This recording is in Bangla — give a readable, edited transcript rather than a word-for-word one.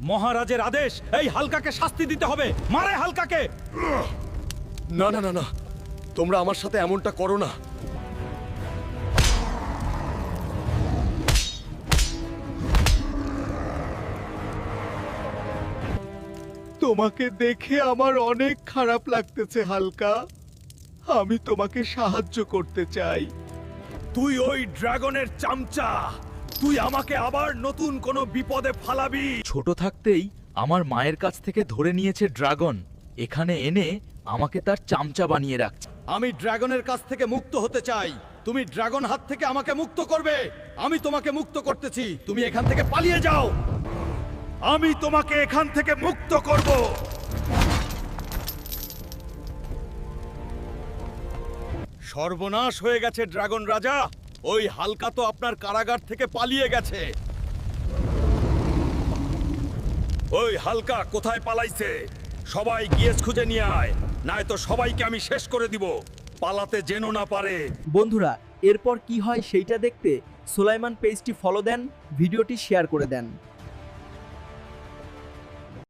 মহারাজের আদেশ, এই হালকাকে শাস্তি দিতে হবে। মারে হালকাকে। না না না না, তোমরা আমার সাথে এমনটা করো না। তোমাকে দেখে আমার অনেক খারাপ লাগতেছে হালকা। আমি তোমাকে সাহায্য করতে চাই। তুই ওই ড্রাগনের চামচা, তুই আমাকে আবার নতুন কোনো বিপদে ফালাবি। ছোট থাকতেই আমার মায়ের কাছ থেকে ধরে নিয়েছে ড্রাগন, এখানে এনে আমাকে তার চামচা বানিয়ে রাখছে। আমি ড্রাগনের কাছ থেকে মুক্ত হতে চাই। তুমি ড্রাগন হাত থেকে আমাকে মুক্ত করবে। আমি তোমাকে মুক্ত করতেছি, তুমি এখান থেকে পালিয়ে যাও। আমি তোমাকে এখান থেকে মুক্ত করব। সর্বনাশ হয়ে গেছে ড্রাগন রাজা। ওই হালকা তো আপনার কারাগার থেকে পালিয়ে গেছে। ওই হালকা কোথায় পালাইছে? সবাই গিয়েছ খুঁজে নিয়ে আয়, নয়তো সবাইকে আমি শেষ করে দিব। পালাতে যেন না পারে। বন্ধুরা, এরপর কি হয় সেইটা দেখতে সুলাইমান পেজটি ফলো দেন, ভিডিওটি শেয়ার করে দেন।